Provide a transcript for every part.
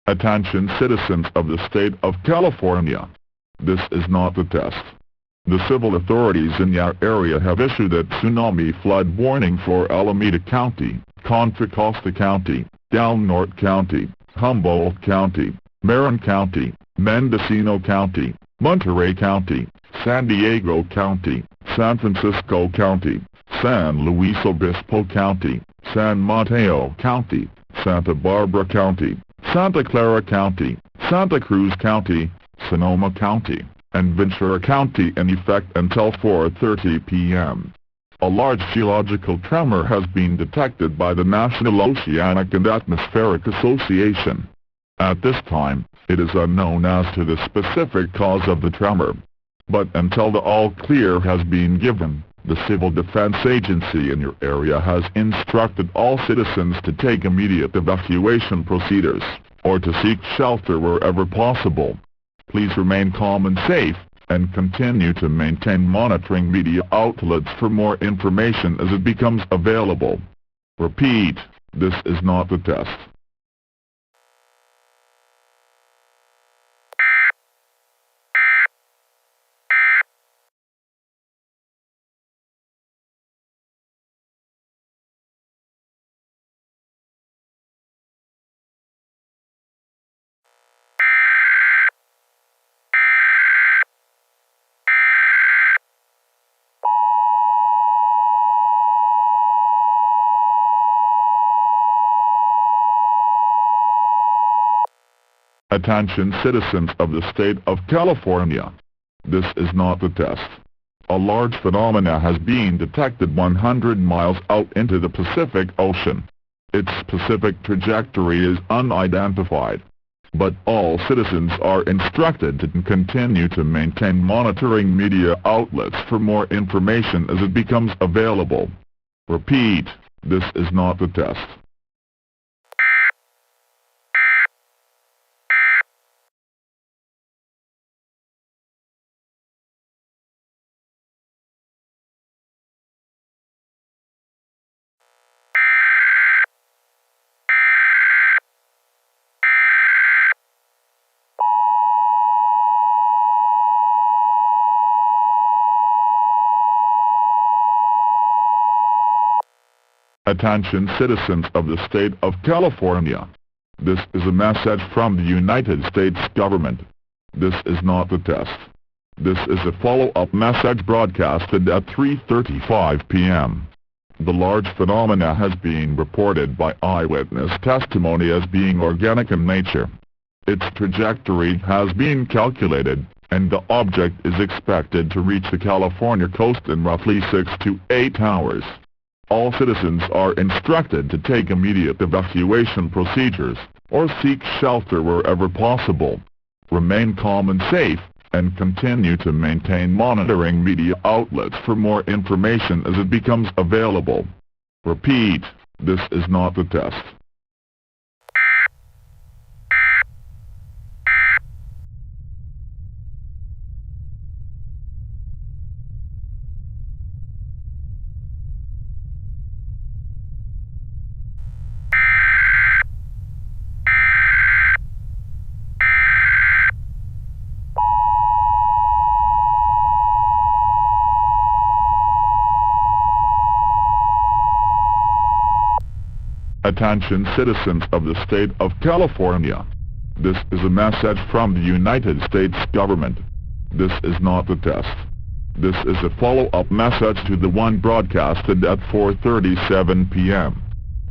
Attention citizens of the state of California. This is not the test. The civil authorities in your area have issued a tsunami flood warning for Alameda County, Contra Costa County, Del Norte County, Humboldt County, Marin County, Mendocino County, Monterey County, San Diego County, San Francisco County, San Luis Obispo County, San Mateo County, Santa Barbara County, Santa Clara County, Santa Cruz County, Sonoma County, and Ventura County in effect until 4:30 p.m. A large geological tremor has been detected by the National Oceanic and Atmospheric Association. At this time, it is unknown as to the specific cause of the tremor. But until the all-clear has been given, the Civil Defense Agency in your area has instructed all citizens to take immediate evacuation procedures, or to seek shelter wherever possible. Please remain calm and safe, and continue to maintain monitoring media outlets for more information as it becomes available. Repeat, this is not the test. Attention citizens of the state of California. This is not the test. A large phenomena has been detected 100 miles out into the Pacific Ocean. Its specific trajectory is unidentified. But all citizens are instructed to continue to maintain monitoring media outlets for more information as it becomes available. Repeat, this is not the test. Attention citizens of the state of California. This is a message from the United States government. This is not the test. This is a follow-up message broadcasted at 3:35 p.m. The large phenomena has been reported by eyewitness testimony as being organic in nature. Its trajectory has been calculated, and the object is expected to reach the California coast in roughly 6 to 8 hours. All citizens are instructed to take immediate evacuation procedures, or seek shelter wherever possible. Remain calm and safe, and continue to maintain monitoring media outlets for more information as it becomes available. Repeat, this is not the test. Attention citizens of the state of California. This is a message from the United States government. This is not the test. This is a follow-up message to the one broadcasted at 4:37 p.m.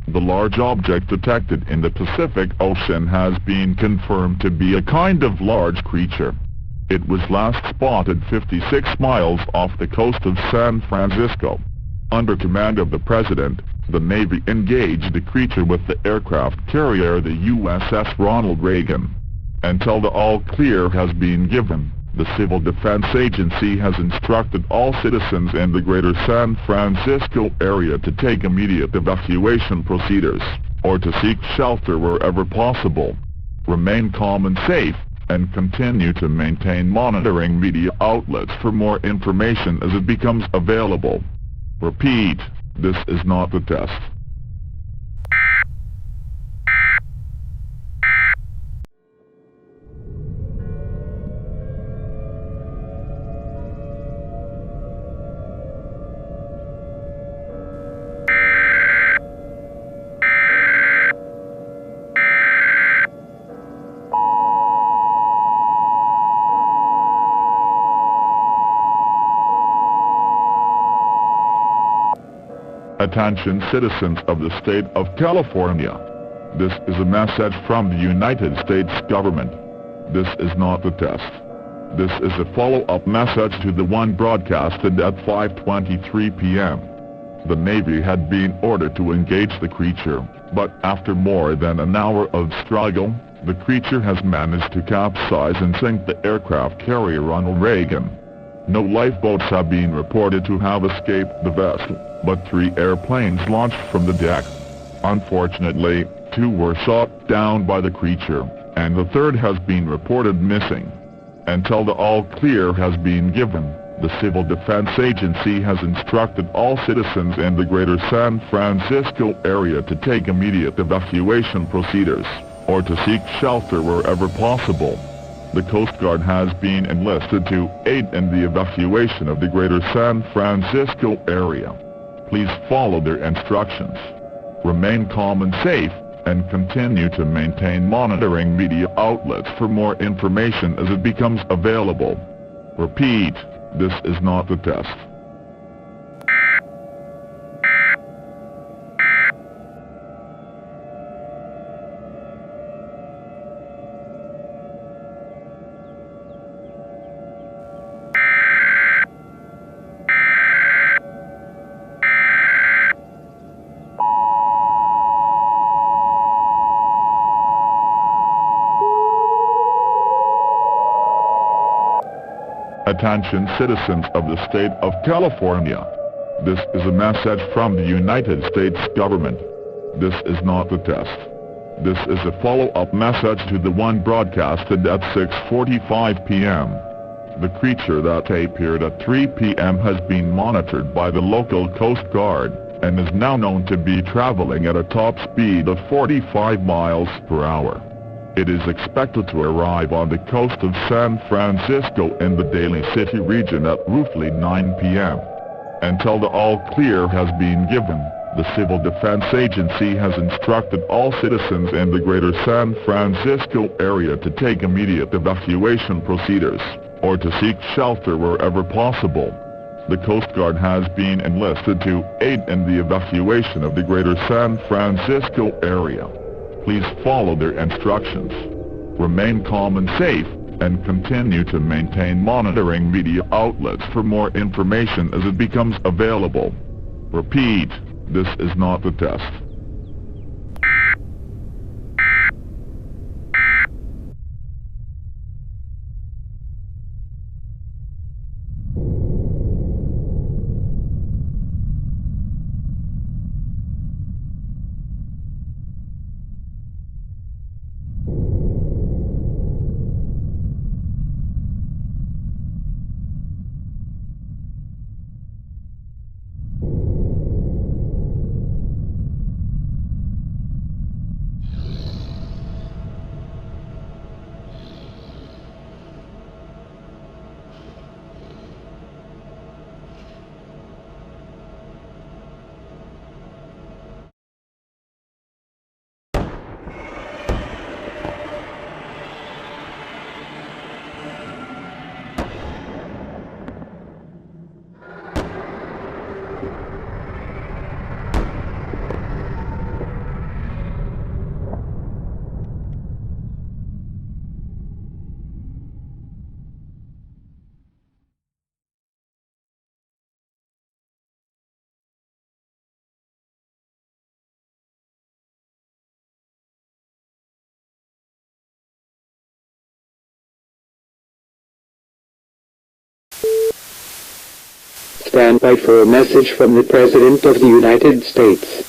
The large object detected in the Pacific Ocean has been confirmed to be a kind of large creature. It was last spotted 56 miles off the coast of San Francisco. Under command of the President, the Navy engaged the creature with the aircraft carrier the USS Ronald Reagan. Until the all-clear has been given, the Civil Defense Agency has instructed all citizens in the greater San Francisco area to take immediate evacuation procedures, or to seek shelter wherever possible. Remain calm and safe, and continue to maintain monitoring media outlets for more information as it becomes available. Repeat, this is not the test. Attention citizens of the state of California. This is a message from the United States government. This is not a test. This is a follow-up message to the one broadcasted at 5:23 p.m. The Navy had been ordered to engage the creature, but after more than an hour of struggle, the creature has managed to capsize and sink the aircraft carrier Ronald Reagan. No lifeboats have been reported to have escaped the vessel, but 3 airplanes launched from the deck. Unfortunately, 2 were shot down by the creature, and the 3rd has been reported missing. Until the all-clear has been given, the Civil Defense Agency has instructed all citizens in the greater San Francisco area to take immediate evacuation procedures, or to seek shelter wherever possible. The Coast Guard has been enlisted to aid in the evacuation of the greater San Francisco area. Please follow their instructions. Remain calm and safe, and continue to maintain monitoring media outlets for more information as it becomes available. Repeat, this is not a test. Attention citizens of the state of California. This is a message from the United States government. This is not a test. This is a follow-up message to the one broadcasted at 6:45 p.m. The creature that appeared at 3 p.m. has been monitored by the local Coast Guard, and is now known to be traveling at a top speed of 45 miles per hour. It is expected to arrive on the coast of San Francisco in the Daly City region at roughly 9 p.m. Until the all-clear has been given, the Civil Defense Agency has instructed all citizens in the greater San Francisco area to take immediate evacuation procedures, or to seek shelter wherever possible. The Coast Guard has been enlisted to aid in the evacuation of the greater San Francisco area. Please follow their instructions. Remain calm and safe, and continue to maintain monitoring media outlets for more information as it becomes available. Repeat, this is not a test. Stand by for a message from the President of the United States.